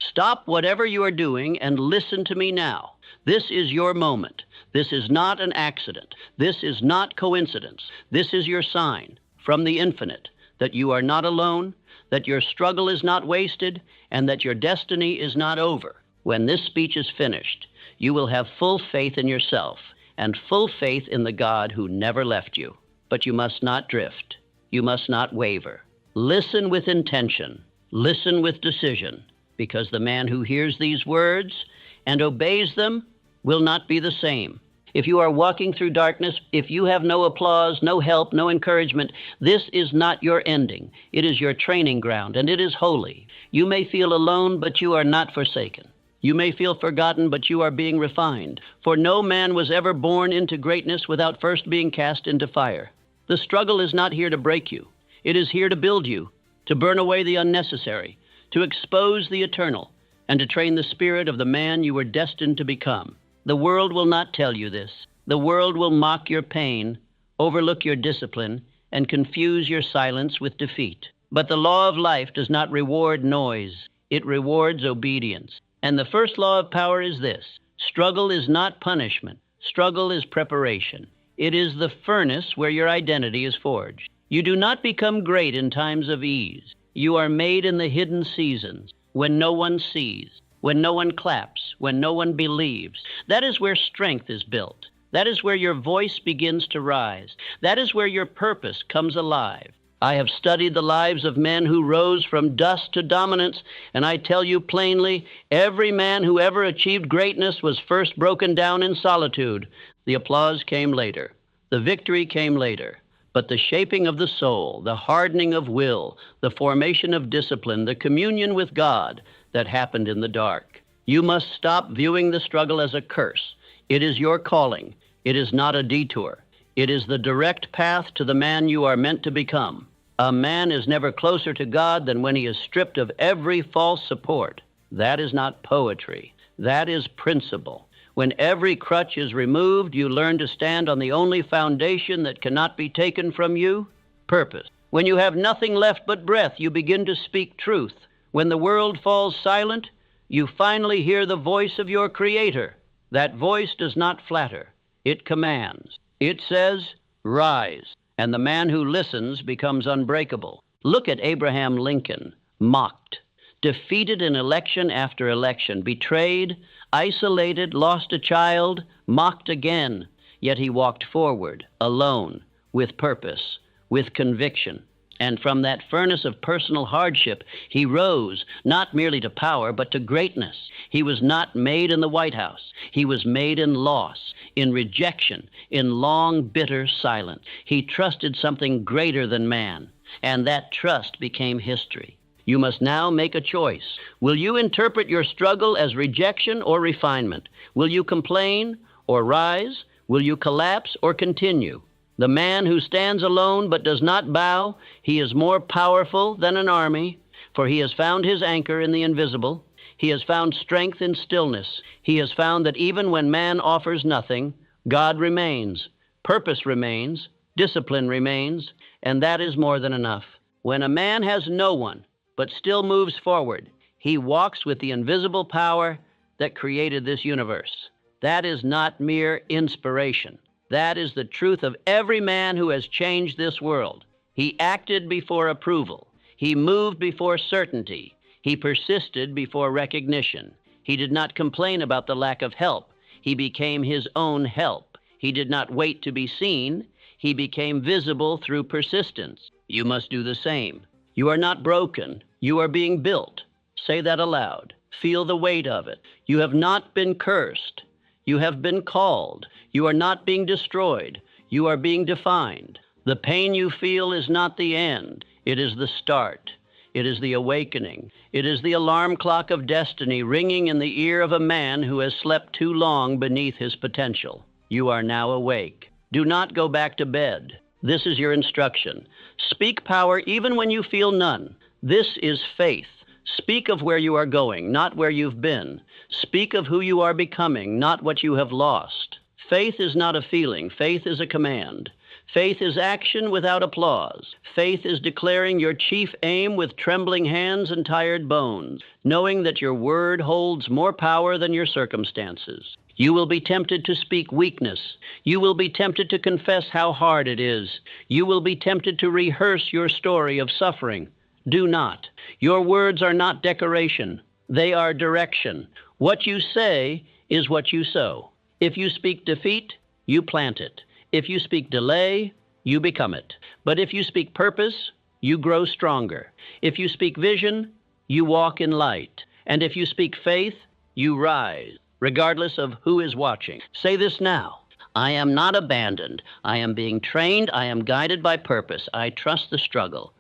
Stop whatever you are doing and listen to me now. This is your moment. This is not an accident. This is not coincidence. This is your sign from the infinite that you are not alone, that your struggle is not wasted, and that your destiny is not over. When this speech is finished, you will have full faith in yourself and full faith in the God who never left you. But you must not drift. You must not waver. Listen with intention. Listen with decision, because the man who hears these words and obeys them will not be the same. If you are walking through darkness, if you have no applause, no help, no encouragement, this is not your ending. It is your training ground, and it is holy. You may feel alone, but you are not forsaken. You may feel forgotten, but you are being refined. For no man was ever born into greatness without first being cast into fire. The struggle is not here to break you. It is here to build you, to burn away the unnecessary, to expose the eternal, and to train the spirit of the man you were destined to become. The world will not tell you this. The world will mock your pain, overlook your discipline, and confuse your silence with defeat. But the law of life does not reward noise. It rewards obedience. And the first law of power is this: struggle is not punishment. Struggle is preparation. It is the furnace where your identity is forged. You do not become great in times of ease. You are made in the hidden seasons, when no one sees, when no one claps, when no one believes. That is where strength is built. That is where your voice begins to rise. That is where your purpose comes alive. I have studied the lives of men who rose from dust to dominance, and I tell you plainly, every man who ever achieved greatness was first broken down in solitude. The applause came later. The victory came later. But the shaping of the soul, the hardening of will, the formation of discipline, the communion with God, that happened in the dark. You must stop viewing the struggle as a curse. It is your calling. It is not a detour. It is the direct path to the man you are meant to become. A man is never closer to God than when he is stripped of every false support. That is not poetry. That is principle. When every crutch is removed, you learn to stand on the only foundation that cannot be taken from you: purpose. When you have nothing left but breath, you begin to speak truth. When the world falls silent, you finally hear the voice of your Creator. That voice does not flatter. It commands. It says, rise. And the man who listens becomes unbreakable. Look at Abraham Lincoln, mocked, defeated in election after election, betrayed, isolated, lost a child, mocked again. Yet he walked forward, alone, with purpose, with conviction. And from that furnace of personal hardship, he rose, not merely to power, but to greatness. He was not made in the White House. He was made in loss, in rejection, in long, bitter silence. He trusted something greater than man, and that trust became history. You must now make a choice. Will you interpret your struggle as rejection or refinement? Will you complain or rise? Will you collapse or continue? The man who stands alone but does not bow, he is more powerful than an army, for he has found his anchor in the invisible. He has found strength in stillness. He has found that even when man offers nothing, God remains, purpose remains, discipline remains, and that is more than enough. When a man has no one, but still moves forward, he walks with the invisible power that created this universe. That is not mere inspiration. That is the truth of every man who has changed this world. He acted before approval. He moved before certainty. He persisted before recognition. He did not complain about the lack of help. He became his own help. He did not wait to be seen. He became visible through persistence. You must do the same. You are not broken. You are being built. Say that aloud. Feel the weight of it. You have not been cursed. You have been called. You are not being destroyed. You are being defined. The pain you feel is not the end. It is the start. It is the awakening. It is the alarm clock of destiny ringing in the ear of a man who has slept too long beneath his potential. You are now awake. Do not go back to bed. This is your instruction. Speak power even when you feel none. This is faith. Speak of where you are going, not where you've been. Speak of who you are becoming, not what you have lost. Faith is not a feeling. Faith is a command. Faith is action without applause. Faith is declaring your chief aim with trembling hands and tired bones, knowing that your word holds more power than your circumstances. You will be tempted to speak weakness. You will be tempted to confess how hard it is. You will be tempted to rehearse your story of suffering. Do not. Your words are not decoration. They are direction. What you say is what you sow. If you speak defeat, you plant it. If you speak delay, you become it. But if you speak purpose, you grow stronger. If you speak vision, you walk in light. And if you speak faith, you rise, regardless of who is watching. Say this now. I am not abandoned. I am being trained. I am guided by purpose. I trust the struggle.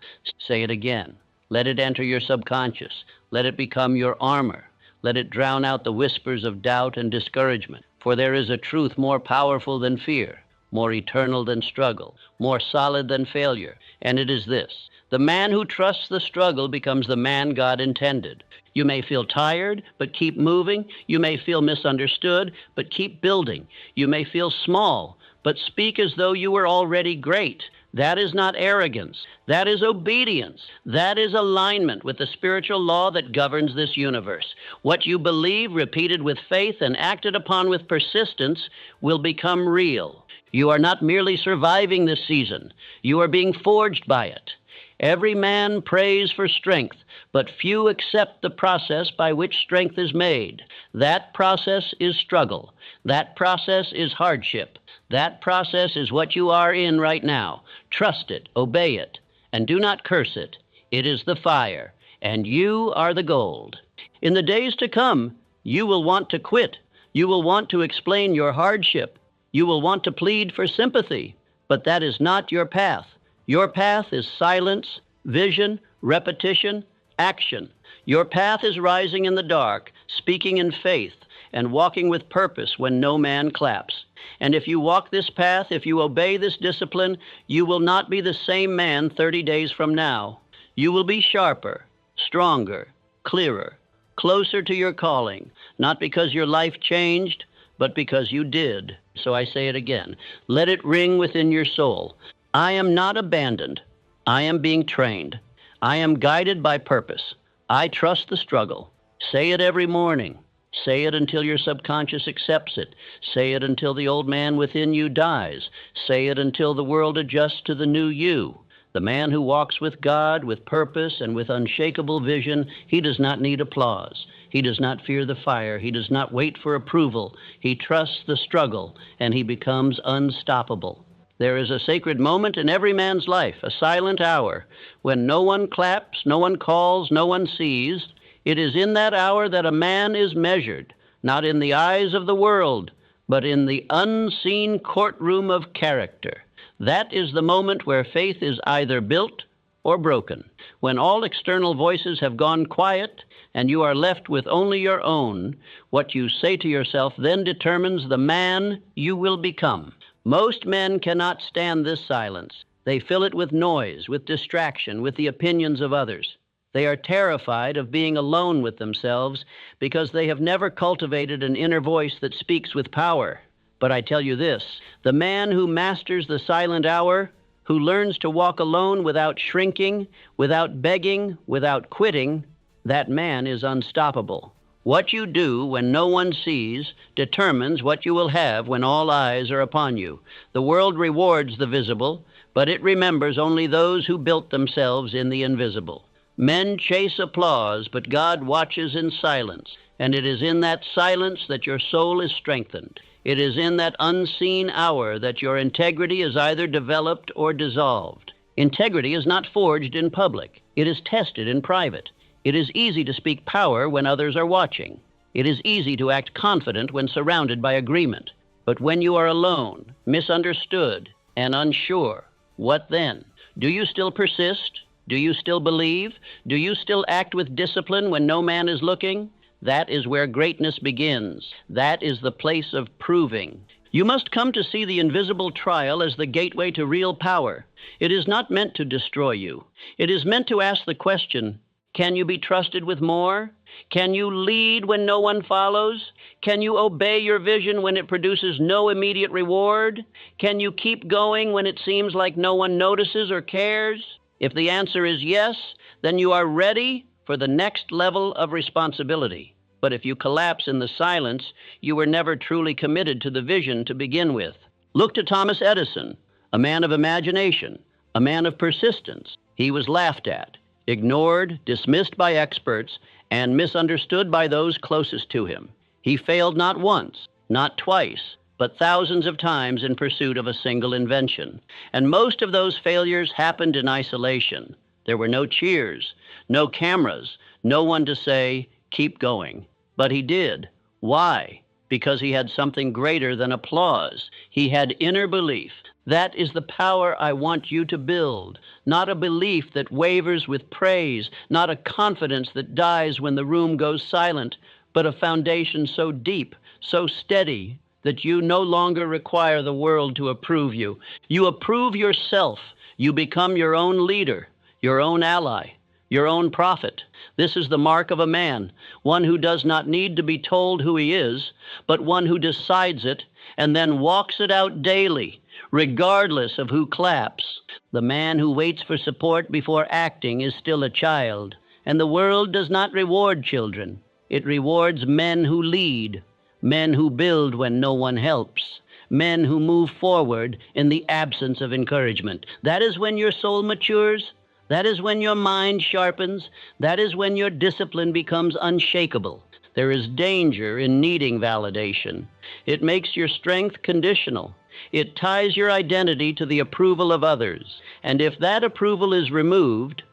Say it again. Let it enter your subconscious. Let it become your armor. Let it drown out the whispers of doubt and discouragement. For there is a truth more powerful than fear, more eternal than struggle, more solid than failure. And it is this: the man who trusts the struggle becomes the man God intended. You may feel tired, but keep moving. You may feel misunderstood, but keep building. You may feel small, but speak as though you were already great. That is not arrogance. That is obedience. That is alignment with the spiritual law that governs this universe. What you believe, repeated with faith and acted upon with persistence, will become real. You are not merely surviving this season. You are being forged by it. Every man prays for strength, but few accept the process by which strength is made. That process is struggle. That process is hardship. That process is what you are in right now. Trust it, obey it, and do not curse it. It is the fire, and you are the gold. In the days to come, you will want to quit. You will want to explain your hardship. You will want to plead for sympathy, but that is not your path. Your path is silence, vision, repetition, action. Your path is rising in the dark, speaking in faith, and walking with purpose when no man claps. And if you walk this path, if you obey this discipline, you will not be the same man 30 days from now. You will be sharper, stronger, clearer, closer to your calling, not because your life changed, but because you did. So I say it again. Let it ring within your soul. I am not abandoned. I am being trained. I am guided by purpose. I trust the struggle. Say it every morning. Say it until your subconscious accepts it. Say it until the old man within you dies. Say it until the world adjusts to the new you. The man who walks with God, with purpose, and with unshakable vision, he does not need applause. He does not fear the fire. He does not wait for approval. He trusts the struggle, and he becomes unstoppable. There is a sacred moment in every man's life, a silent hour, when no one claps, no one calls, no one sees. It is in that hour that a man is measured, not in the eyes of the world, but in the unseen courtroom of character. That is the moment where faith is either built or broken, when all external voices have gone quiet and you are left with only your own. What you say to yourself then determines the man you will become. Most men cannot stand this silence. They fill it with noise, with distraction, with the opinions of others. They are terrified of being alone with themselves because they have never cultivated an inner voice that speaks with power. But I tell you this, the man who masters the silent hour, who learns to walk alone without shrinking, without begging, without quitting, that man is unstoppable. What you do when no one sees determines what you will have when all eyes are upon you. The world rewards the visible, but it remembers only those who built themselves in the invisible. Men chase applause, but God watches in silence, and it is in that silence that your soul is strengthened. It is in that unseen hour that your integrity is either developed or dissolved. Integrity is not forged in public. It is tested in private. It is easy to speak power when others are watching. It is easy to act confident when surrounded by agreement. But when you are alone, misunderstood, and unsure, what then? Do you still persist? Do you still believe? Do you still act with discipline when no man is looking? That is where greatness begins. That is the place of proving. You must come to see the invisible trial as the gateway to real power. It is not meant to destroy you. It is meant to ask the question, can you be trusted with more? Can you lead when no one follows? Can you obey your vision when it produces no immediate reward? Can you keep going when it seems like no one notices or cares? If the answer is yes, then you are ready for the next level of responsibility. But if you collapse in the silence, you were never truly committed to the vision to begin with. Look to Thomas Edison, a man of imagination, a man of persistence. He was laughed at, ignored, dismissed by experts, and misunderstood by those closest to him. He failed not once, not twice, but thousands of times in pursuit of a single invention. And most of those failures happened in isolation. There were no cheers, no cameras, no one to say, keep going. But he did. Why? Because he had something greater than applause. He had inner belief. That is the power I want you to build, not a belief that wavers with praise, not a confidence that dies when the room goes silent, but a foundation so deep, so steady, that you no longer require the world to approve you. You approve yourself. You become your own leader, your own ally, your own prophet. This is the mark of a man, one who does not need to be told who he is, but one who decides it and then walks it out daily, regardless of who claps. The man who waits for support before acting is still a child, and the world does not reward children. It rewards men who lead, men who build when no one helps, men who move forward in the absence of encouragement. That is when your soul matures. That is when your mind sharpens. That is when your discipline becomes unshakable. There is danger in needing validation. It makes your strength conditional. It ties your identity to the approval of others. And if that approval is removed,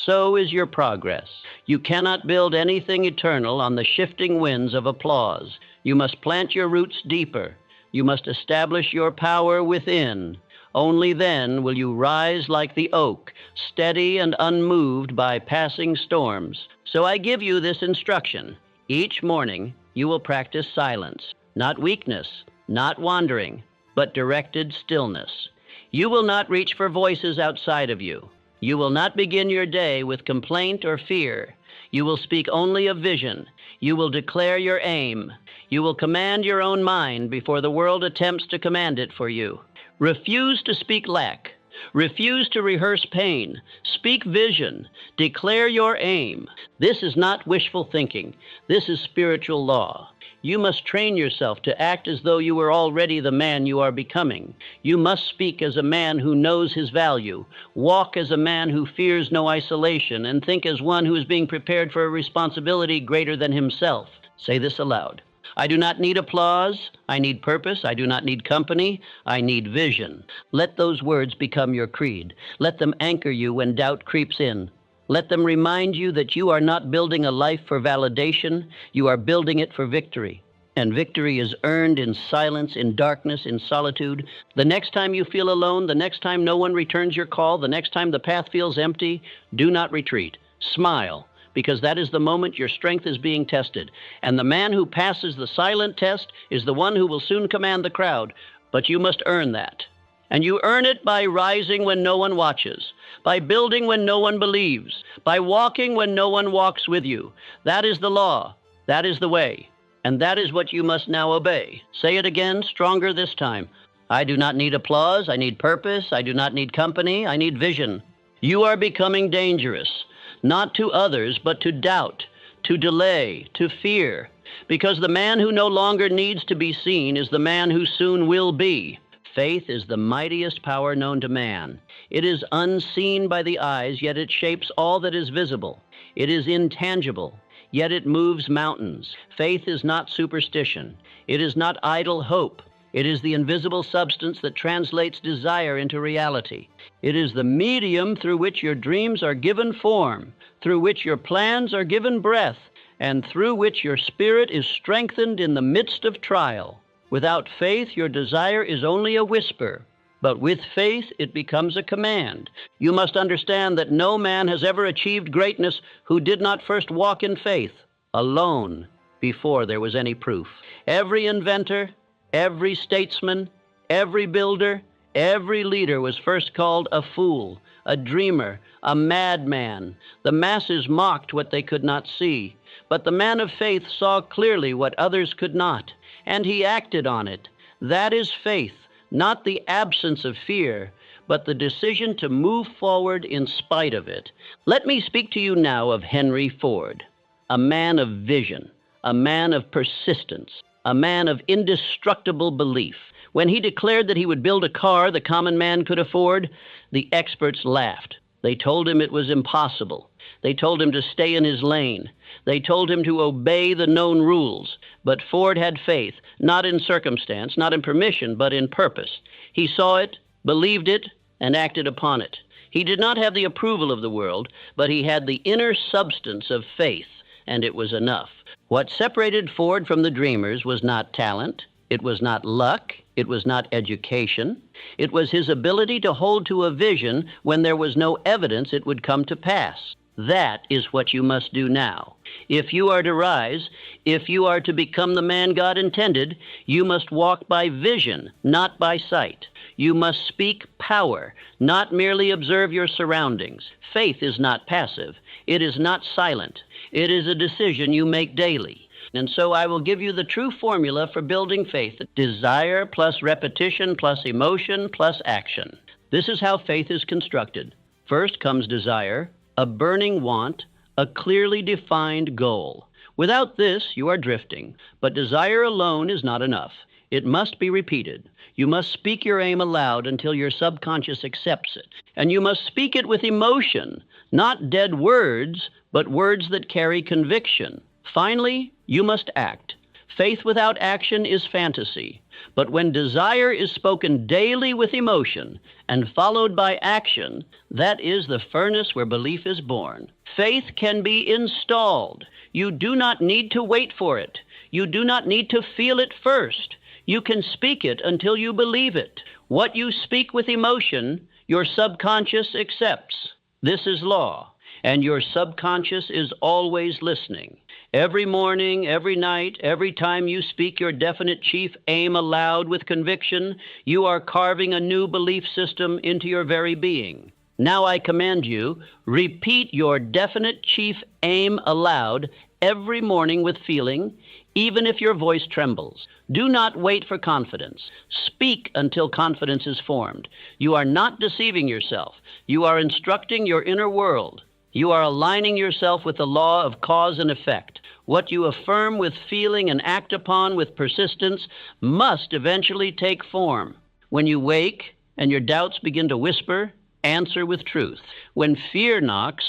so is your progress. You cannot build anything eternal on the shifting winds of applause. You must plant your roots deeper. You must establish your power within. Only then will you rise like the oak, steady and unmoved by passing storms. So I give you this instruction. Each morning you will practice silence, not weakness, not wandering, but directed stillness. You will not reach for voices outside of you. You will not begin your day with complaint or fear. You will speak only of vision. You will declare your aim. You will command your own mind before the world attempts to command it for you. Refuse to speak lack. Refuse to rehearse pain. Speak vision. Declare your aim. This is not wishful thinking. This is spiritual law. You must train yourself to act as though you were already the man you are becoming. You must speak as a man who knows his value, walk as a man who fears no isolation, and think as one who is being prepared for a responsibility greater than himself. Say this aloud. I do not need applause. I need purpose. I do not need company. I need vision. Let those words become your creed. Let them anchor you when doubt creeps in. Let them remind you that you are not building a life for validation. You are building it for victory. And victory is earned in silence, in darkness, in solitude. The next time you feel alone, the next time no one returns your call, the next time the path feels empty, do not retreat. Smile, because that is the moment your strength is being tested. And the man who passes the silent test is the one who will soon command the crowd. But you must earn that. And you earn it by rising when no one watches, by building when no one believes, by walking when no one walks with you. That is the law. That is the way. And that is what you must now obey. Say it again, stronger this time. I do not need applause. I need purpose. I do not need company. I need vision. You are becoming dangerous, not to others, but to doubt, to delay, to fear. Because the man who no longer needs to be seen is the man who soon will be. Faith is the mightiest power known to man. It is unseen by the eyes, yet it shapes all that is visible. It is intangible, yet it moves mountains. Faith is not superstition. It is not idle hope. It is the invisible substance that translates desire into reality. It is the medium through which your dreams are given form, through which your plans are given breath, and through which your spirit is strengthened in the midst of trial. Without faith, your desire is only a whisper, but with faith, it becomes a command. You must understand that no man has ever achieved greatness who did not first walk in faith, alone, before there was any proof. Every inventor, every statesman, every builder, Every leader was first called a fool, a dreamer, a madman. The masses mocked what they could not see, but the man of faith saw clearly what others could not, and he acted on it. That is faith, not the absence of fear, but the decision to move forward in spite of it. Let me speak to you now of Henry Ford, a man of vision, a man of persistence, a man of indestructible belief. When he declared that he would build a car the common man could afford, the experts laughed. They told him it was impossible. They told him to stay in his lane. They told him to obey the known rules. But Ford had faith, not in circumstance, not in permission, but in purpose. He saw it, believed it, and acted upon it. He did not have the approval of the world, but he had the inner substance of faith, and it was enough. What separated Ford from the dreamers was not talent, it was not luck, it was not education. It was his ability to hold to a vision when there was no evidence it would come to pass. That is what you must do now. If you are to rise, if you are to become the man God intended, you must walk by vision, not by sight. You must speak power, not merely observe your surroundings. Faith is not passive. It is not silent. It is a decision you make daily. And so I will give you the true formula for building faith: desire plus repetition plus emotion plus action. This is how faith is constructed. First comes desire, a burning want, a clearly defined goal. Without this, you are drifting. But desire alone is not enough. It must be repeated. You must speak your aim aloud until your subconscious accepts it. And you must speak it with emotion, not dead words, but words that carry conviction. Finally, you must act. Faith without action is fantasy. But when desire is spoken daily with emotion and followed by action, that is the furnace where belief is born. Faith can be installed. You do not need to wait for it. You do not need to feel it first. You can speak it until you believe it. What you speak with emotion, your subconscious accepts. This is law, and your subconscious is always listening. Every morning, every night, every time you speak your definite chief aim aloud with conviction, you are carving a new belief system into your very being. Now I command you, repeat your definite chief aim aloud every morning with feeling, even if your voice trembles. Do not wait for confidence. Speak until confidence is formed. You are not deceiving yourself. You are instructing your inner world. You are aligning yourself with the law of cause and effect. What you affirm with feeling and act upon with persistence must eventually take form. When you wake and your doubts begin to whisper, answer with truth. When fear knocks,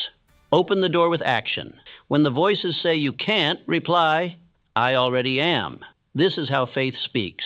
open the door with action. When the voices say you can't, reply, I already am. This is how faith speaks.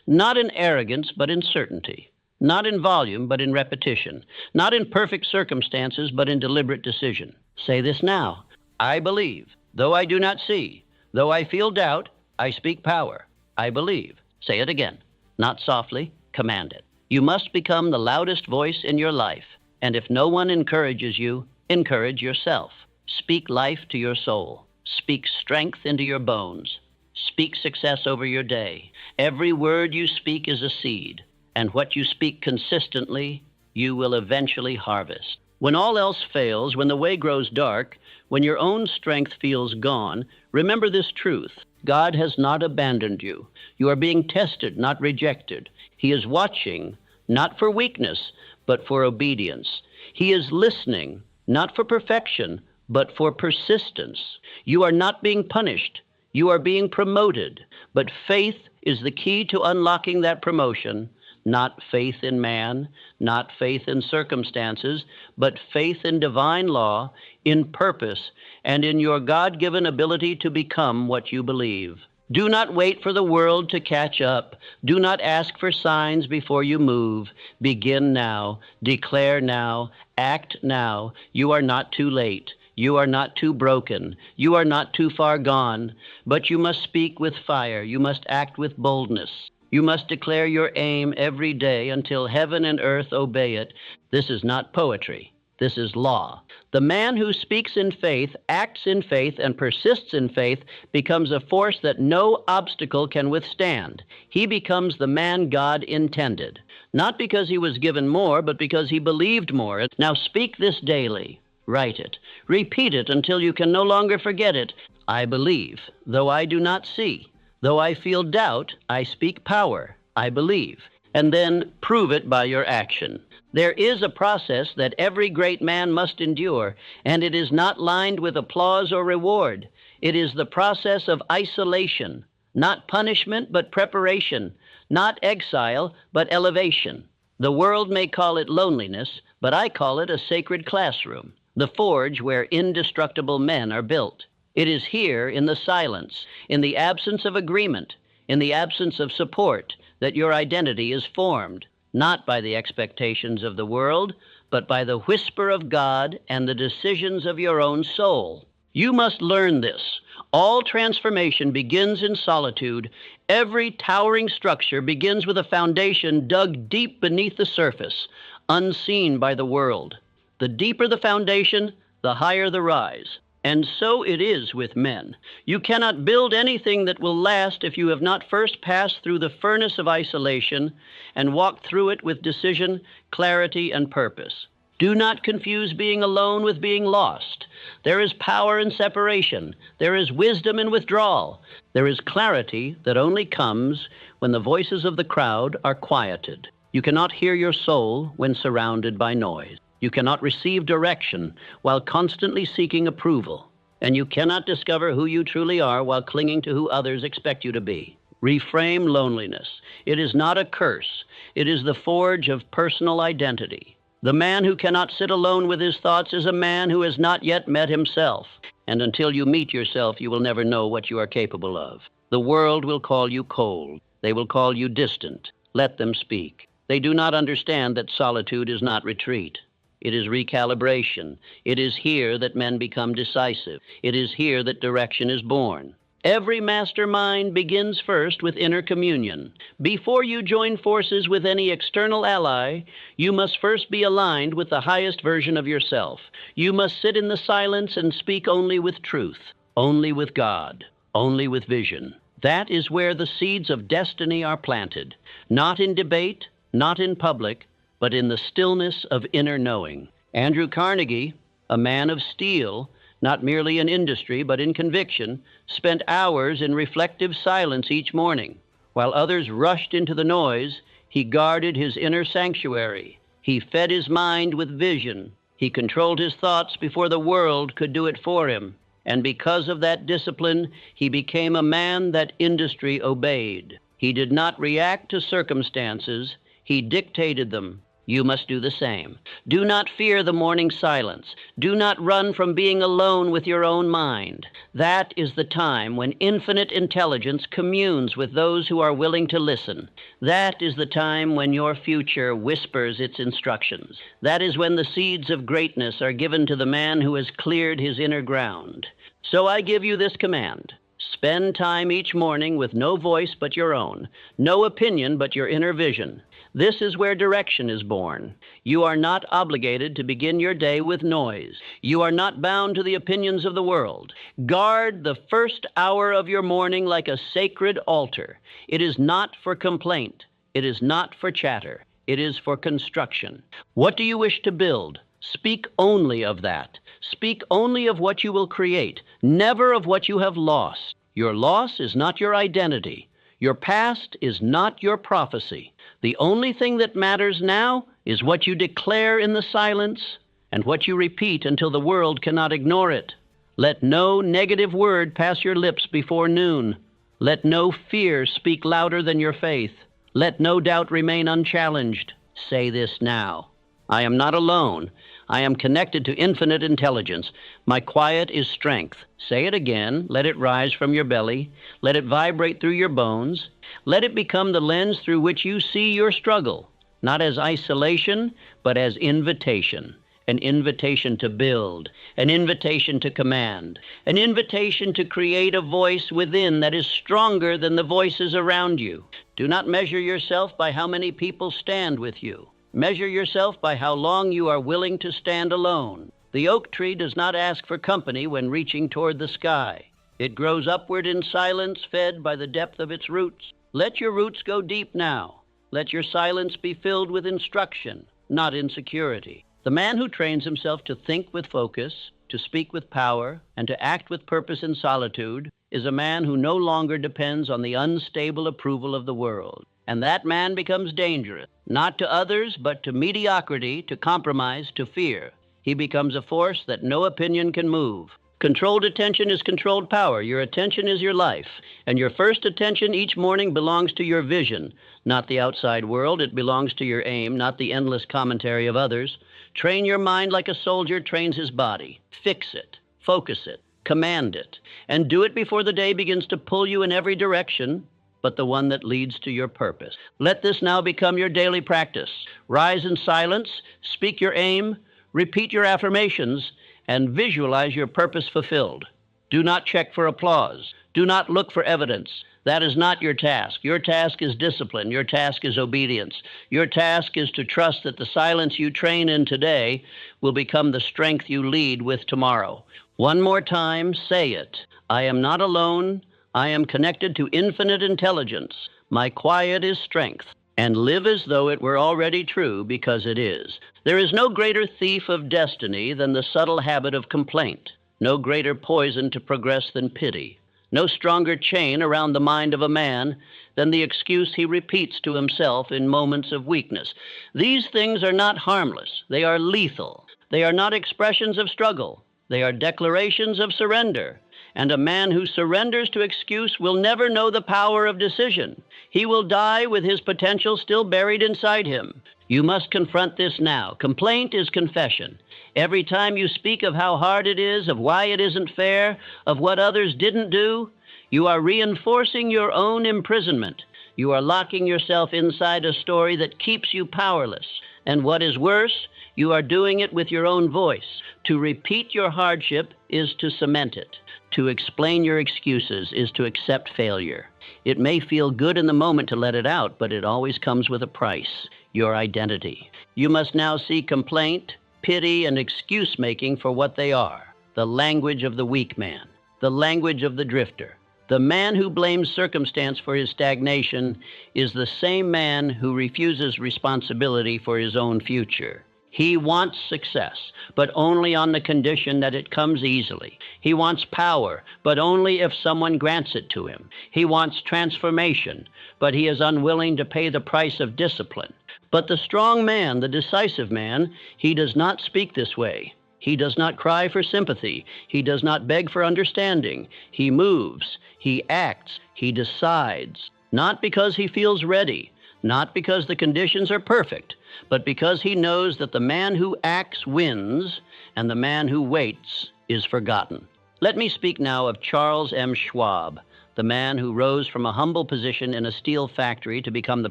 Not in arrogance, but in certainty. Not in volume, but in repetition. Not in perfect circumstances, but in deliberate decision. Say this now. I believe. Though I do not see, though I feel doubt, I speak power. I believe. Say it again. Not softly, command it. You must become the loudest voice in your life. And if no one encourages you, encourage yourself. Speak life to your soul. Speak strength into your bones. Speak success over your day. Every word you speak is a seed. And what you speak consistently, you will eventually harvest. When all else fails, when the way grows dark, when your own strength feels gone, remember this truth. God has not abandoned you. You are being tested, not rejected. He is watching, not for weakness, but for obedience. He is listening, not for perfection, but for persistence. You are not being punished. You are being promoted. But faith is the key to unlocking that promotion. Not faith in man, not faith in circumstances, but faith in divine law, in purpose, and in your God-given ability to become what you believe. Do not wait for the world to catch up. Do not ask for signs before you move. Begin now. Declare now. Act now. You are not too late. You are not too broken. You are not too far gone. But you must speak with fire. You must act with boldness. You must declare your aim every day until heaven and earth obey it. This is not poetry. This is law. The man who speaks in faith, acts in faith, and persists in faith becomes a force that no obstacle can withstand. He becomes the man God intended. not because he was given more, but because he believed more. Now speak this daily. Write it. Repeat it until you can no longer forget it. I believe, though I do not see. Though I feel doubt, I speak power. I believe. And then prove it by your action. There is a process that every great man must endure, and it is not lined with applause or reward. It is the process of isolation, not punishment, but preparation, not exile, but elevation. The world may call it loneliness, but I call it a sacred classroom, the forge where indestructible men are built. It is here, in the silence, in the absence of agreement, in the absence of support, that your identity is formed, not by the expectations of the world, but by the whisper of God and the decisions of your own soul. You must learn this. All transformation begins in solitude. Every towering structure begins with a foundation dug deep beneath the surface, unseen by the world. The deeper the foundation, the higher the rise. And so it is with men. You cannot build anything that will last if you have not first passed through the furnace of isolation and walked through it with decision, clarity, and purpose. Do not confuse being alone with being lost. There is power in separation. There is wisdom in withdrawal. There is clarity that only comes when the voices of the crowd are quieted. You cannot hear your soul when surrounded by noise. You cannot receive direction while constantly seeking approval. And you cannot discover who you truly are while clinging to who others expect you to be. Reframe loneliness. It is not a curse. It is the forge of personal identity. The man who cannot sit alone with his thoughts is a man who has not yet met himself. And until you meet yourself, you will never know what you are capable of. The world will call you cold. They will call you distant. Let them speak. They do not understand that solitude is not retreat. It is recalibration. It is here that men become decisive. It is here that direction is born. Every mastermind begins first with inner communion. Before you join forces with any external ally, you must first be aligned with the highest version of yourself. You must sit in the silence and speak only with truth, only with God, only with vision. That is where the seeds of destiny are planted, not in debate, not in public, but in the stillness of inner knowing. Andrew Carnegie, a man of steel, not merely in industry but in conviction, spent hours in reflective silence each morning. While others rushed into the noise, he guarded his inner sanctuary. He fed his mind with vision. He controlled his thoughts before the world could do it for him. And because of that discipline, he became a man that industry obeyed. He did not react to circumstances. He dictated them. You must do the same. Do not fear the morning silence. Do not run from being alone with your own mind. That is the time when infinite intelligence communes with those who are willing to listen. That is the time when your future whispers its instructions. That is when the seeds of greatness are given to the man who has cleared his inner ground. So I give you this command. Spend time each morning with no voice but your own, no opinion but your inner vision. This is where direction is born. You are not obligated to begin your day with noise. You are not bound to the opinions of the world. Guard the first hour of your morning like a sacred altar. It is not for complaint. It is not for chatter. It is for construction. What do you wish to build? Speak only of that. Speak only of what you will create, never of what you have lost. Your loss is not your identity. Your past is not your prophecy. The only thing that matters now is what you declare in the silence and what you repeat until the world cannot ignore it. Let no negative word pass your lips before noon. Let no fear speak louder than your faith. Let no doubt remain unchallenged. Say this now. I am not alone. I am connected to infinite intelligence. My quiet is strength. Say it again. Let it rise from your belly. Let it vibrate through your bones. Let it become the lens through which you see your struggle, not as isolation, but as invitation. An invitation to build, an invitation to command, an invitation to create a voice within that is stronger than the voices around you. Do not measure yourself by how many people stand with you. Measure yourself by how long you are willing to stand alone. The oak tree does not ask for company when reaching toward the sky. It grows upward in silence, fed by the depth of its roots. Let your roots go deep now. Let your silence be filled with instruction, not insecurity. The man who trains himself to think with focus, to speak with power, and to act with purpose in solitude is a man who no longer depends on the unstable approval of the world. And that man becomes dangerous, not to others, but to mediocrity, to compromise, to fear. He becomes a force that no opinion can move. Controlled attention is controlled power. Your attention is your life. And your first attention each morning belongs to your vision, not the outside world. It belongs to your aim, not the endless commentary of others. Train your mind like a soldier trains his body. Fix it, focus it, command it, and do it before the day begins to pull you in every direction, but the one that leads to your purpose. Let this now become your daily practice. Rise in silence, speak your aim, repeat your affirmations, and visualize your purpose fulfilled. Do not check for applause. Do not look for evidence. That is not your task. Your task is discipline. Your task is obedience. Your task is to trust that the silence you train in today will become the strength you lead with tomorrow. One more time, say it. I am not alone. I am connected to infinite intelligence. My quiet is strength. And live as though it were already true, because it is. There is no greater thief of destiny than the subtle habit of complaint. No greater poison to progress than pity. No stronger chain around the mind of a man than the excuse he repeats to himself in moments of weakness. These things are not harmless. They are lethal. They are not expressions of struggle. They are declarations of surrender. And a man who surrenders to excuse will never know the power of decision. He will die with his potential still buried inside him. You must confront this now. Complaint is confession. Every time you speak of how hard it is, of why it isn't fair, of what others didn't do, you are reinforcing your own imprisonment. You are locking yourself inside a story that keeps you powerless. And what is worse, you are doing it with your own voice. To repeat your hardship is to cement it. To explain your excuses is to accept failure. It may feel good in the moment to let it out, but it always comes with a price, your identity. You must now see complaint, pity, and excuse-making for what they are. The language of the weak man, the language of the drifter. The man who blames circumstance for his stagnation is the same man who refuses responsibility for his own future. He wants success, but only on the condition that it comes easily. He wants power, but only if someone grants it to him. He wants transformation, but he is unwilling to pay the price of discipline. But the strong man, the decisive man, he does not speak this way. He does not cry for sympathy. He does not beg for understanding. He moves, he acts, he decides, not because he feels ready, not because the conditions are perfect, but because he knows that the man who acts wins and the man who waits is forgotten. Let me speak now of Charles M. Schwab, the man who rose from a humble position in a steel factory to become the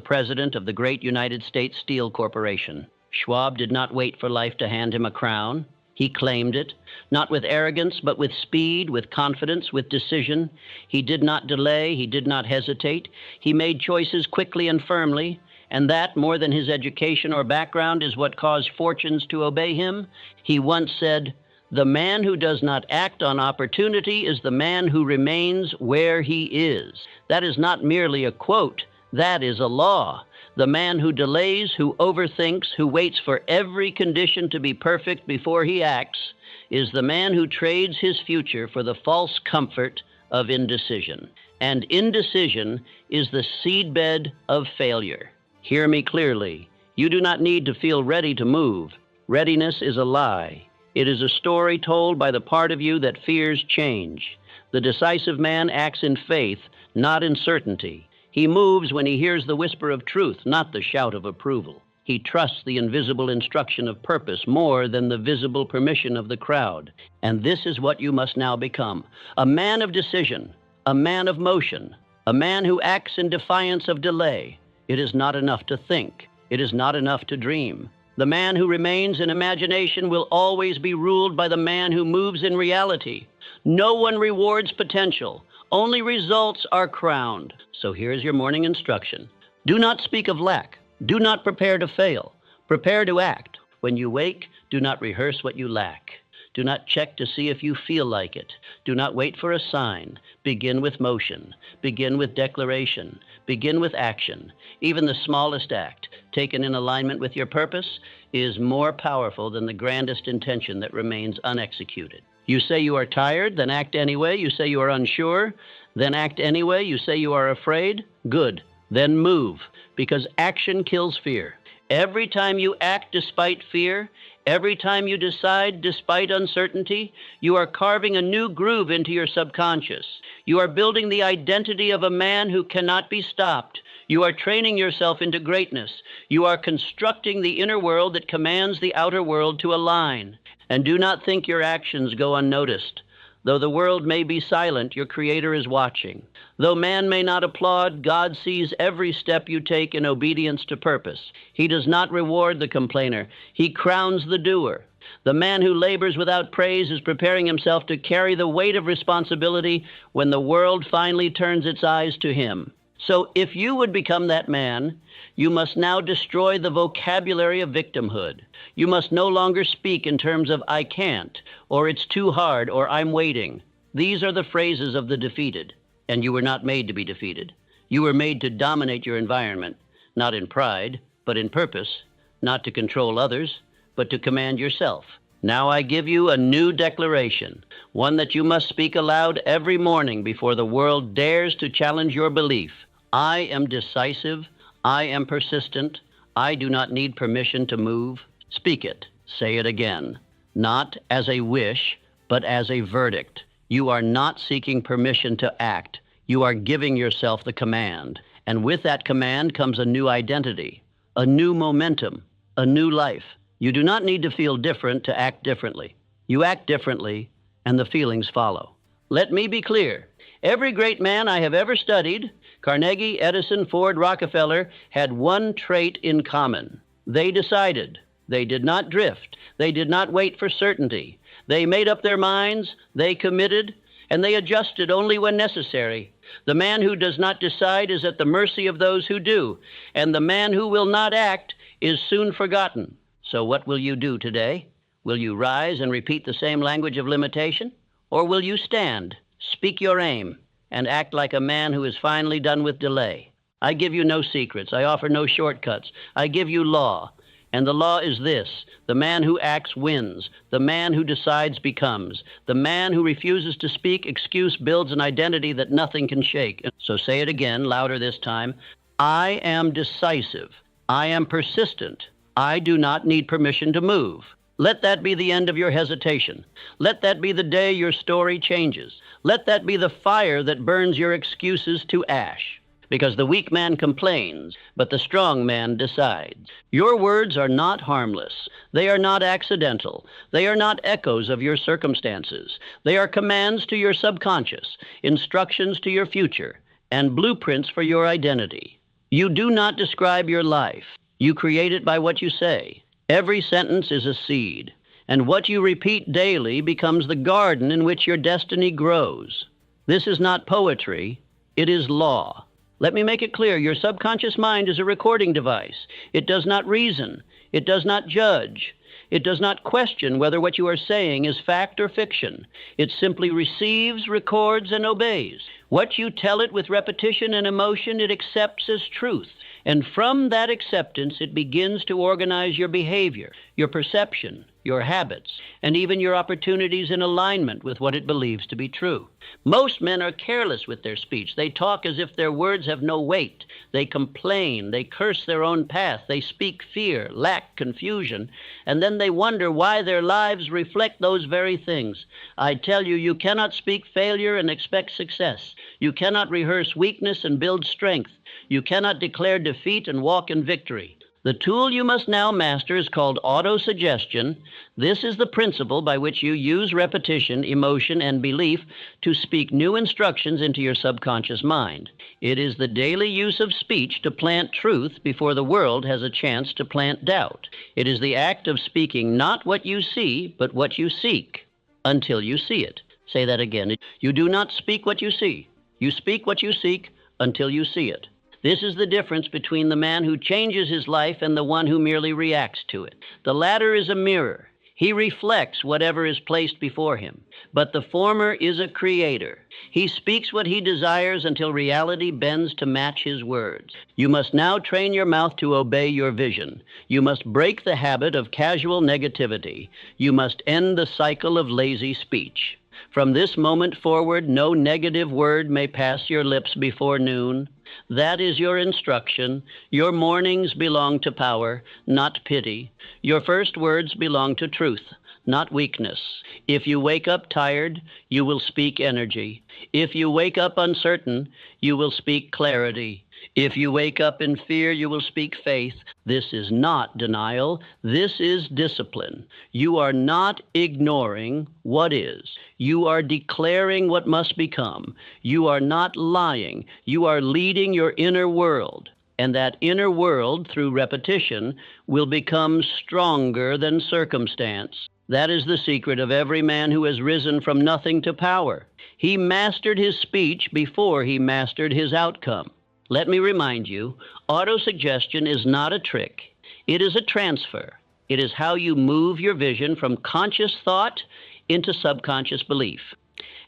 president of the great United States Steel Corporation. Schwab did not wait for life to hand him a crown. He claimed it, not with arrogance, but with speed, with confidence, with decision. He did not delay. He did not hesitate. He made choices quickly and firmly. And that, more than his education or background, is what caused fortunes to obey him. He once said, "The man who does not act on opportunity is the man who remains where he is." That is not merely a quote. That is a law. The man who delays, who overthinks, who waits for every condition to be perfect before he acts, is the man who trades his future for the false comfort of indecision. And indecision is the seedbed of failure. Hear me clearly. You do not need to feel ready to move. Readiness is a lie. It is a story told by the part of you that fears change. The decisive man acts in faith, not in certainty. He moves when he hears the whisper of truth, not the shout of approval. He trusts the invisible instruction of purpose more than the visible permission of the crowd. And this is what you must now become: a man of decision, a man of motion, a man who acts in defiance of delay. It is not enough to think. It is not enough to dream. The man who remains in imagination will always be ruled by the man who moves in reality. No one rewards potential. Only results are crowned. So here's your morning instruction. Do not speak of lack. Do not prepare to fail. Prepare to act. When you wake, do not rehearse what you lack. Do not check to see if you feel like it. Do not wait for a sign. Begin with motion. Begin with declaration. Begin with action. Even the smallest act, taken in alignment with your purpose, is more powerful than the grandest intention that remains unexecuted. You say you are tired, then act anyway. You say you are unsure, then act anyway. You say you are afraid, good, then move, because action kills fear. Every time you act despite fear, every time you decide despite uncertainty, you are carving a new groove into your subconscious. You are building the identity of a man who cannot be stopped. You are training yourself into greatness. You are constructing the inner world that commands the outer world to align. And do not think your actions go unnoticed. Though the world may be silent, your Creator is watching. Though man may not applaud, God sees every step you take in obedience to purpose. He does not reward the complainer. He crowns the doer. The man who labors without praise is preparing himself to carry the weight of responsibility when the world finally turns its eyes to him. So if you would become that man, you must now destroy the vocabulary of victimhood. You must no longer speak in terms of I can't, or it's too hard, or I'm waiting. These are the phrases of the defeated, and you were not made to be defeated. You were made to dominate your environment, not in pride, but in purpose, not to control others, but to command yourself. Now I give you a new declaration, one that you must speak aloud every morning before the world dares to challenge your belief. I am decisive. I am persistent. I do not need permission to move. Speak it. Say it again. Not as a wish, but as a verdict. You are not seeking permission to act. You are giving yourself the command. And with that command comes a new identity, a new momentum, a new life. You do not need to feel different to act differently. You act differently, and the feelings follow. Let me be clear. Every great man I have ever studied, Carnegie, Edison, Ford, Rockefeller, had one trait in common. They decided. They did not drift. They did not wait for certainty. They made up their minds, they committed, and they adjusted only when necessary. The man who does not decide is at the mercy of those who do, and the man who will not act is soon forgotten. So what will you do today? Will you rise and repeat the same language of limitation? Or will you stand, speak your aim, and act like a man who is finally done with delay? I give you no secrets. I offer no shortcuts. I give you law. And the law is this: the man who acts wins. The man who decides becomes. The man who refuses to speak excuse builds an identity that nothing can shake. So say it again, louder this time. I am decisive. I am persistent. I do not need permission to move. Let that be the end of your hesitation. Let that be the day your story changes. Let that be the fire that burns your excuses to ash. Because the weak man complains, but the strong man decides. Your words are not harmless. They are not accidental. They are not echoes of your circumstances. They are commands to your subconscious, instructions to your future, and blueprints for your identity. You do not describe your life. You create it by what you say. Every sentence is a seed, and what you repeat daily becomes the garden in which your destiny grows. This is not poetry. It is law. Let me make it clear, your subconscious mind is a recording device. It does not reason. It does not judge. It does not question whether what you are saying is fact or fiction. It simply receives, records, and obeys. What you tell it with repetition and emotion, it accepts as truth. And from that acceptance, it begins to organize your behavior, your perception, your habits, and even your opportunities in alignment with what it believes to be true. Most men are careless with their speech. They talk as if their words have no weight. They complain. They curse their own path. They speak fear, lack, confusion, and then they wonder why their lives reflect those very things. I tell you, you cannot speak failure and expect success. You cannot rehearse weakness and build strength. You cannot declare defeat and walk in victory. The tool you must now master is called autosuggestion. This is the principle by which you use repetition, emotion, and belief to speak new instructions into your subconscious mind. It is the daily use of speech to plant truth before the world has a chance to plant doubt. It is the act of speaking not what you see, but what you seek, until you see it. Say that again. You do not speak what you see. You speak what you seek until you see it. This is the difference between the man who changes his life and the one who merely reacts to it. The latter is a mirror. He reflects whatever is placed before him. But the former is a creator. He speaks what he desires until reality bends to match his words. You must now train your mouth to obey your vision. You must break the habit of casual negativity. You must end the cycle of lazy speech. From this moment forward, no negative word may pass your lips before noon. That is your instruction. Your mornings belong to power, not pity. Your first words belong to truth, not weakness. If you wake up tired, you will speak energy. If you wake up uncertain, you will speak clarity. If you wake up in fear, you will speak faith. This is not denial. This is discipline. You are not ignoring what is. You are declaring what must become. You are not lying. You are leading your inner world. And that inner world, through repetition, will become stronger than circumstance. That is the secret of every man who has risen from nothing to power. He mastered his speech before he mastered his outcome. Let me remind you, autosuggestion is not a trick. It is a transfer. It is how you move your vision from conscious thought into subconscious belief.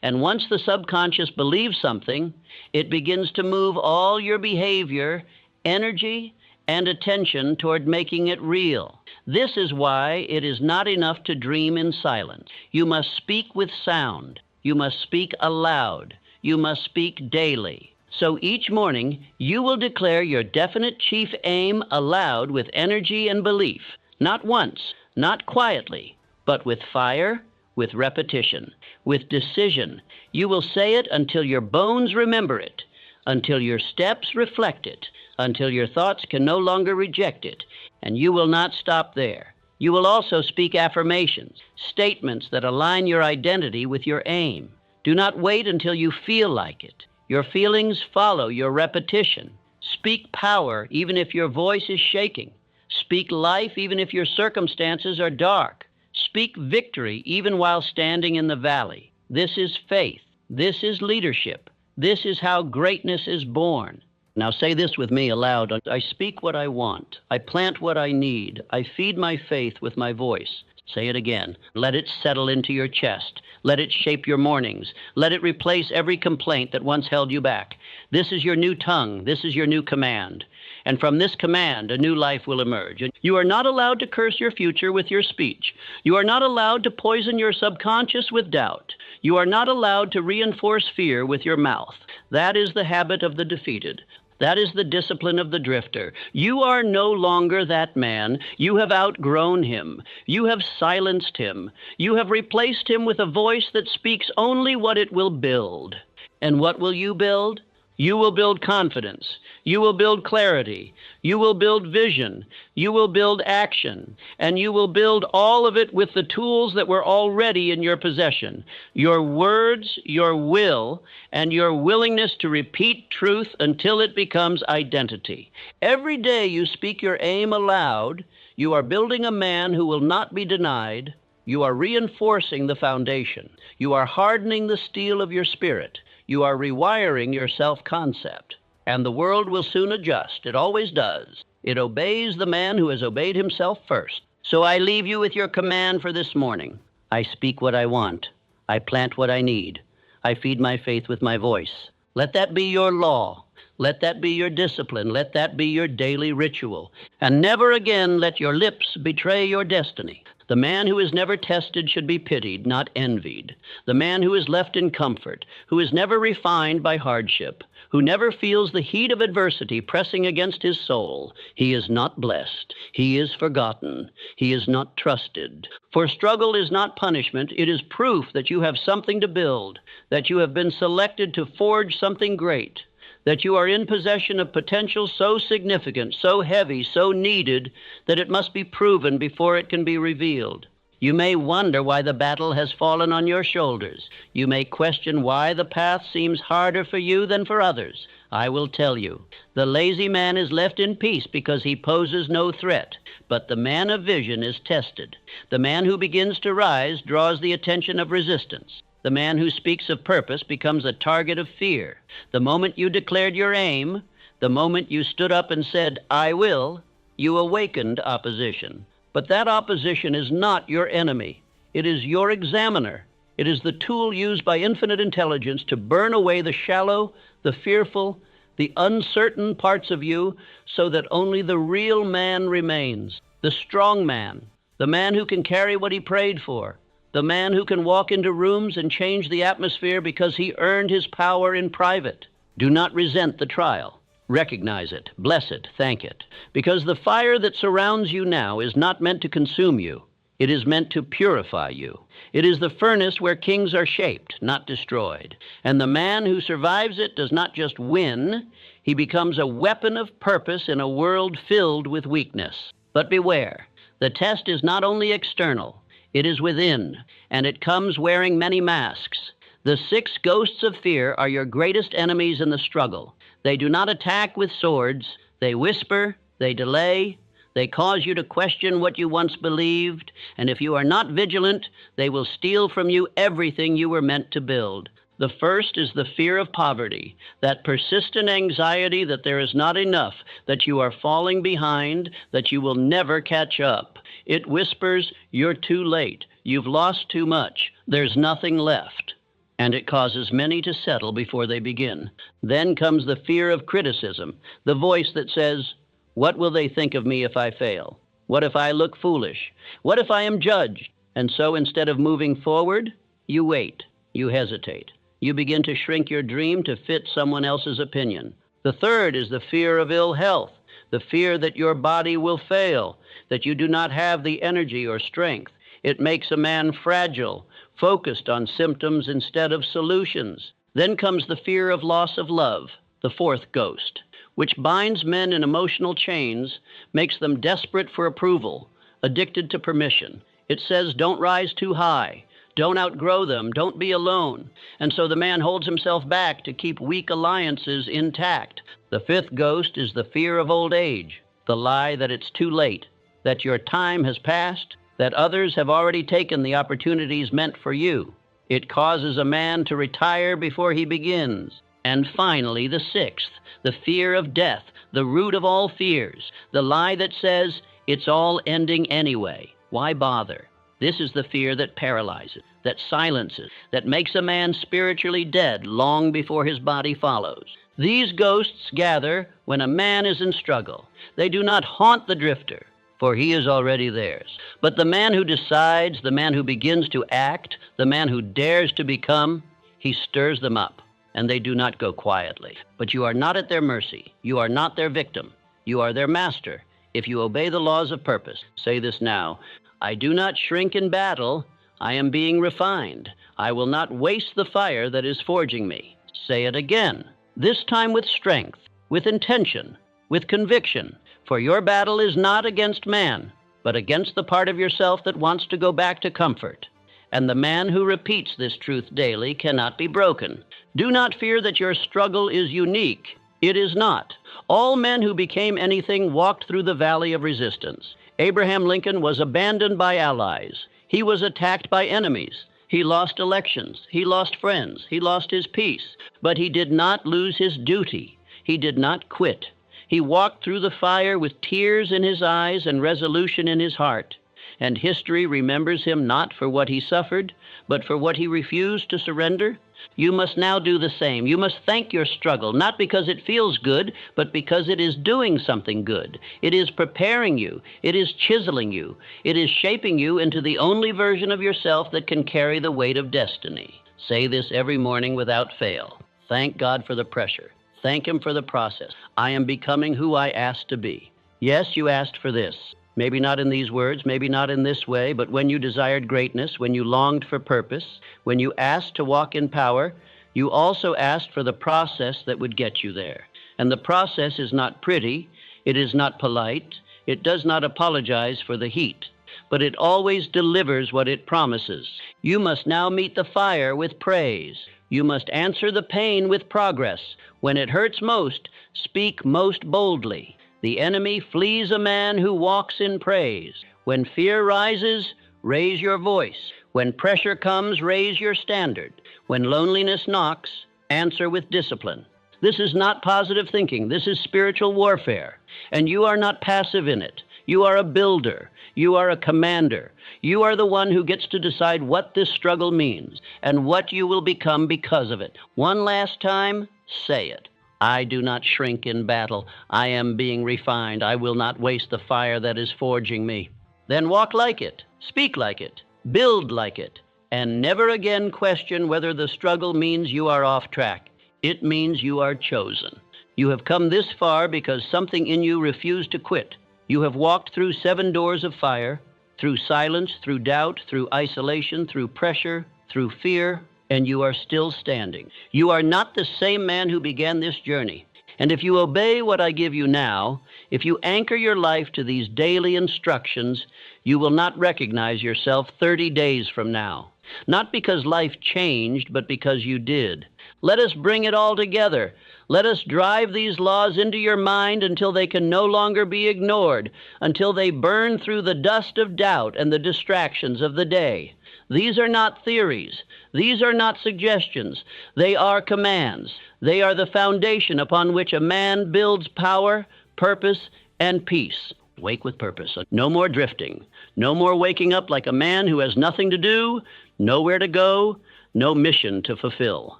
And once the subconscious believes something, it begins to move all your behavior, energy, and attention toward making it real. This is why it is not enough to dream in silence. You must speak with sound. You must speak aloud. You must speak daily. So each morning, you will declare your definite chief aim aloud with energy and belief, not once, not quietly, but with fire, with repetition, with decision. You will say it until your bones remember it, until your steps reflect it, until your thoughts can no longer reject it, and you will not stop there. You will also speak affirmations, statements that align your identity with your aim. Do not wait until you feel like it. Your feelings follow your repetition. Speak power even if your voice is shaking. Speak life even if your circumstances are dark. Speak victory even while standing in the valley. This is faith. This is leadership. This is how greatness is born. Now say this with me aloud. I speak what I want. I plant what I need. I feed my faith with my voice. Say it again. Let it settle into your chest. Let it shape your mornings. Let it replace every complaint that once held you back. This is your new tongue. This is your new command. And from this command, a new life will emerge. You are not allowed to curse your future with your speech. You are not allowed to poison your subconscious with doubt. You are not allowed to reinforce fear with your mouth. That is the habit of the defeated. That is the discipline of the drifter. You are no longer that man. You have outgrown him. You have silenced him. You have replaced him with a voice that speaks only what it will build. And what will you build? You will build confidence. You will build clarity. You will build vision. You will build action. And you will build all of it with the tools that were already in your possession. Your words, your will, and your willingness to repeat truth until it becomes identity. Every day you speak your aim aloud, you are building a man who will not be denied. You are reinforcing the foundation. You are hardening the steel of your spirit. You are rewiring your self-concept. And the world will soon adjust. It always does. It obeys the man who has obeyed himself first. So I leave you with your command for this morning. I speak what I want. I plant what I need. I feed my faith with my voice. Let that be your law. Let that be your discipline. Let that be your daily ritual. And never again let your lips betray your destiny. The man who is never tested should be pitied, not envied. The man who is left in comfort, who is never refined by hardship, who never feels the heat of adversity pressing against his soul, he is not blessed. He is forgotten. He is not trusted. For struggle is not punishment. It is proof that you have something to build, that you have been selected to forge something great, that you are in possession of potential so significant, so heavy, so needed, that it must be proven before it can be revealed. You may wonder why the battle has fallen on your shoulders. You may question why the path seems harder for you than for others. I will tell you, the lazy man is left in peace because he poses no threat. But the man of vision is tested. The man who begins to rise draws the attention of resistance. The man who speaks of purpose becomes a target of fear. The moment you declared your aim, the moment you stood up and said, I will, you awakened opposition. But that opposition is not your enemy. It is your examiner. It is the tool used by infinite intelligence to burn away the shallow, the fearful, the uncertain parts of you so that only the real man remains, the strong man, the man who can carry what he prayed for, the man who can walk into rooms and change the atmosphere because he earned his power in private. Do not resent the trial. Recognize it, bless it, thank it, because the fire that surrounds you now is not meant to consume you. It is meant to purify you. It is the furnace where kings are shaped, not destroyed. And the man who survives it does not just win, he becomes a weapon of purpose in a world filled with weakness. But beware, the test is not only external, it is within, and it comes wearing many masks. The 6 ghosts of fear are your greatest enemies in the struggle. They do not attack with swords, they whisper, they delay, they cause you to question what you once believed, and if you are not vigilant, they will steal from you everything you were meant to build. The first is the fear of poverty, that persistent anxiety that there is not enough, that you are falling behind, that you will never catch up. It whispers, you're too late, you've lost too much, there's nothing left. And it causes many to settle before they begin. Then comes the fear of criticism, the voice that says, what will they think of me if I fail? What if I look foolish? What if I am judged? And so instead of moving forward, you wait, you hesitate. You begin to shrink your dream to fit someone else's opinion. The third is the fear of ill health, the fear that your body will fail, that you do not have the energy or strength. It makes a man fragile, focused on symptoms instead of solutions. Then comes the fear of loss of love, the 4th ghost, which binds men in emotional chains, makes them desperate for approval, addicted to permission. It says, don't rise too high, don't outgrow them, don't be alone. And so the man holds himself back to keep weak alliances intact. The 5th ghost is the fear of old age, the lie that it's too late, that your time has passed, that others have already taken the opportunities meant for you. It causes a man to retire before he begins. And finally, the 6th, the fear of death, the root of all fears, the lie that says, it's all ending anyway. Why bother? This is the fear that paralyzes, that silences, that makes a man spiritually dead long before his body follows. These ghosts gather when a man is in struggle. They do not haunt the drifter, for he is already theirs. But the man who decides, the man who begins to act, the man who dares to become, he stirs them up. And they do not go quietly. But you are not at their mercy. You are not their victim. You are their master. If you obey the laws of purpose, say this now, I do not shrink in battle. I am being refined. I will not waste the fire that is forging me. Say it again, this time with strength, with intention, with conviction. For your battle is not against man, but against the part of yourself that wants to go back to comfort. And the man who repeats this truth daily cannot be broken. Do not fear that your struggle is unique. It is not. All men who became anything walked through the valley of resistance. Abraham Lincoln was abandoned by allies. He was attacked by enemies. He lost elections. He lost friends. He lost his peace. But he did not lose his duty. He did not quit. He walked through the fire with tears in his eyes and resolution in his heart. And history remembers him not for what he suffered, but for what he refused to surrender. You must now do the same. You must thank your struggle, not because it feels good, but because it is doing something good. It is preparing you. It is chiseling you. It is shaping you into the only version of yourself that can carry the weight of destiny. Say this every morning without fail. Thank God for the pressure. Thank Him for the process. I am becoming who I asked to be. Yes, you asked for this. Maybe not in these words, maybe not in this way, but when you desired greatness, when you longed for purpose, when you asked to walk in power, you also asked for the process that would get you there. And the process is not pretty, it is not polite, it does not apologize for the heat, but it always delivers what it promises. You must now meet the fire with praise. You must answer the pain with progress. When it hurts most, speak most boldly. The enemy flees a man who walks in praise. When fear rises, raise your voice. When pressure comes, raise your standard. When loneliness knocks, answer with discipline. This is not positive thinking. This is spiritual warfare. And you are not passive in it. You are a builder. You are a commander. You are the one who gets to decide what this struggle means and what you will become because of it. One last time, say it. I do not shrink in battle. I am being refined. I will not waste the fire that is forging me. Then walk like it, speak like it, build like it, and never again question whether the struggle means you are off track. It means you are chosen. You have come this far because something in you refused to quit. You have walked through 7 doors of fire, through silence, through doubt, through isolation, through pressure, through fear, and you are still standing. You are not the same man who began this journey. And if you obey what I give you now, if you anchor your life to these daily instructions, you will not recognize yourself 30 days from now. Not because life changed, but because you did. Let us bring it all together. Let us drive these laws into your mind until they can no longer be ignored, until they burn through the dust of doubt and the distractions of the day. These are not theories. These are not suggestions. They are commands. They are the foundation upon which a man builds power, purpose, and peace. Wake with purpose. No more drifting. No more waking up like a man who has nothing to do, nowhere to go, no mission to fulfill.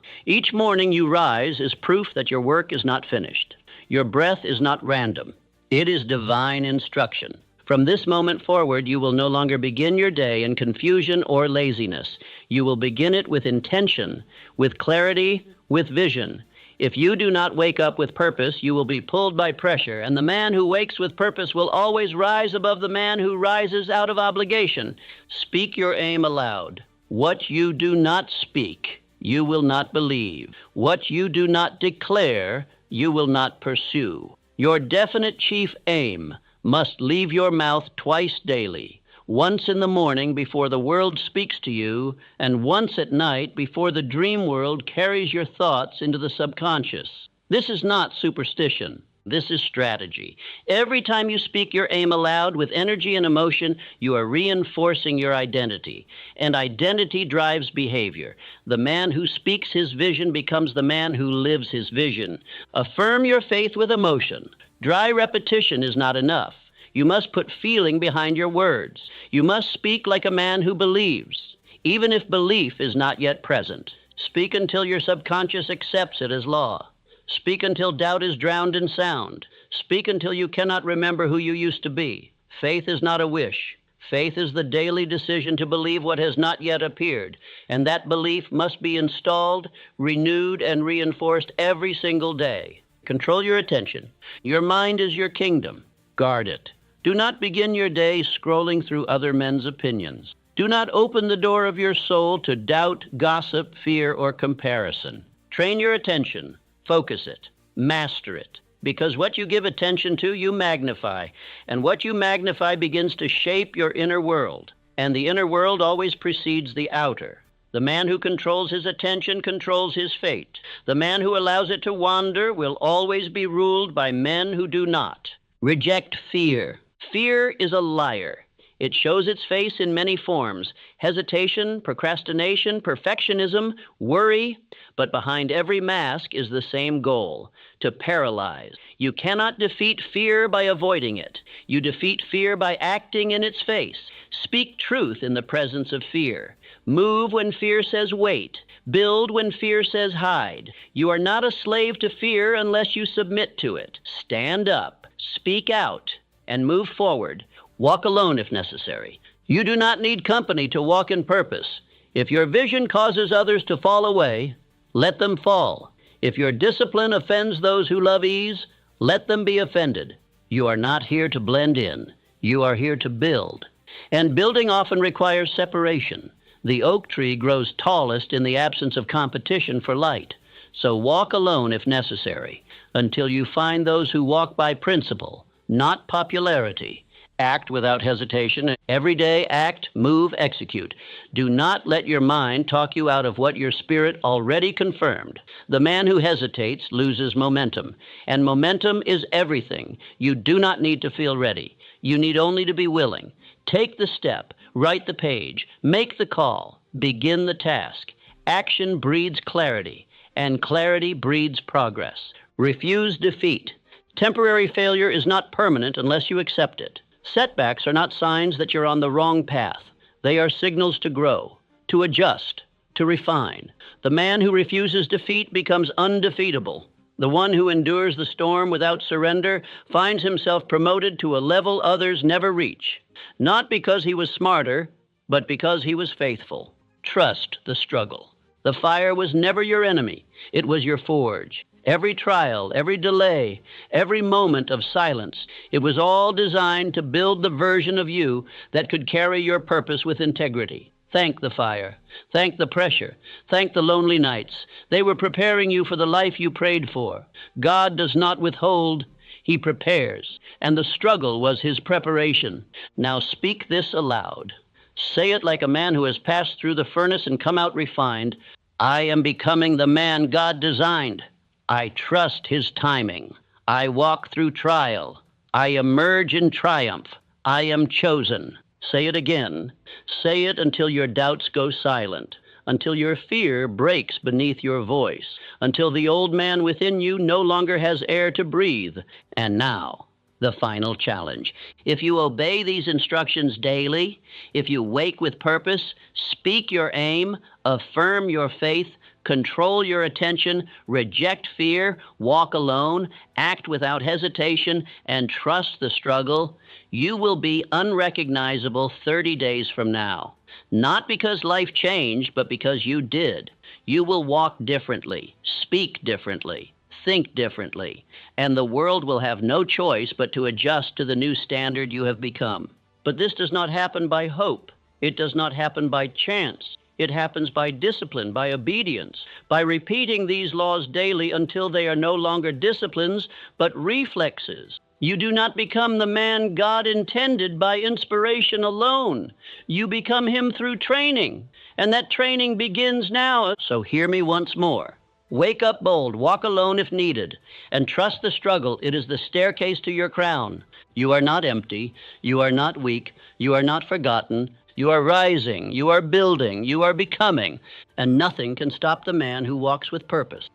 Each morning you rise is proof that your work is not finished. Your breath is not random. It is divine instruction. From this moment forward, you will no longer begin your day in confusion or laziness. You will begin it with intention, with clarity, with vision. If you do not wake up with purpose, you will be pulled by pressure, and the man who wakes with purpose will always rise above the man who rises out of obligation. Speak your aim aloud. What you do not speak, you will not believe. What you do not declare, you will not pursue. Your definite chief aim must leave your mouth twice daily, once in the morning before the world speaks to you, and once at night before the dream world carries your thoughts into the subconscious. This is not superstition. This is strategy. Every time you speak your aim aloud with energy and emotion, you are reinforcing your identity. And identity drives behavior. The man who speaks his vision becomes the man who lives his vision. Affirm your faith with emotion. Dry repetition is not enough. You must put feeling behind your words. You must speak like a man who believes, even if belief is not yet present. Speak until your subconscious accepts it as law. Speak until doubt is drowned in sound. Speak until you cannot remember who you used to be. Faith is not a wish. Faith is the daily decision to believe what has not yet appeared, and that belief must be installed, renewed, and reinforced every single day. Control your attention. Your mind is your kingdom. Guard it. Do not begin your day scrolling through other men's opinions. Do not open the door of your soul to doubt, gossip, fear, or comparison. Train your attention. Focus it. Master it. Because what you give attention to, you magnify. And what you magnify begins to shape your inner world. And the inner world always precedes the outer. The man who controls his attention controls his fate. The man who allows it to wander will always be ruled by men who do not. Reject fear. Fear is a liar. It shows its face in many forms: hesitation, procrastination, perfectionism, worry. But behind every mask is the same goal: to paralyze. You cannot defeat fear by avoiding it. You defeat fear by acting in its face. Speak truth in the presence of fear. Move when fear says wait. Build when fear says hide. You are not a slave to fear unless you submit to it. Stand up, speak out, and move forward. Walk alone if necessary. You do not need company to walk in purpose. If your vision causes others to fall away, let them fall. If your discipline offends those who love ease, let them be offended. You are not here to blend in. You are here to build. And building often requires separation. The oak tree grows tallest in the absence of competition for light. So walk alone if necessary, until you find those who walk by principle, not popularity. Act without hesitation. Every day, act, move, execute. Do not let your mind talk you out of what your spirit already confirmed. The man who hesitates loses momentum, and momentum is everything. You do not need to feel ready. You need only to be willing. Take the step, write the page, make the call, begin the task. Action breeds clarity, and clarity breeds progress. Refuse defeat. Temporary failure is not permanent unless you accept it. Setbacks are not signs that you're on the wrong path. They are signals to grow, to adjust, to refine. The man who refuses defeat becomes undefeatable. The one who endures the storm without surrender finds himself promoted to a level others never reach, not because he was smarter, but because he was faithful. Trust the struggle. The fire was never your enemy. It was your forge. Every trial, every delay, every moment of silence, it was all designed to build the version of you that could carry your purpose with integrity. Thank the fire. Thank the pressure. Thank the lonely nights. They were preparing you for the life you prayed for. God does not withhold, He prepares, and the struggle was His preparation. Now speak this aloud. Say it like a man who has passed through the furnace and come out refined. I am becoming the man God designed. I trust His timing. I walk through trial. I emerge in triumph. I am chosen. Say it again. Say it until your doubts go silent, until your fear breaks beneath your voice, until the old man within you no longer has air to breathe. And now, the final challenge. If you obey these instructions daily, if you wake with purpose, speak your aim, affirm your faith, control your attention, reject fear, walk alone, act without hesitation, and trust the struggle, you will be unrecognizable 30 days from now. Not because life changed, but because you did. You will walk differently, speak differently, think differently, and the world will have no choice but to adjust to the new standard you have become. But this does not happen by hope. It does not happen by chance. It happens by discipline, by obedience, by repeating these laws daily until they are no longer disciplines, but reflexes. You do not become the man God intended by inspiration alone. You become Him through training, and that training begins now. So hear me once more. Wake up bold, walk alone if needed, and trust the struggle. It is the staircase to your crown. You are not empty. You are not weak. You are not forgotten. You are rising. You are building. You are becoming. And nothing can stop the man who walks with purpose.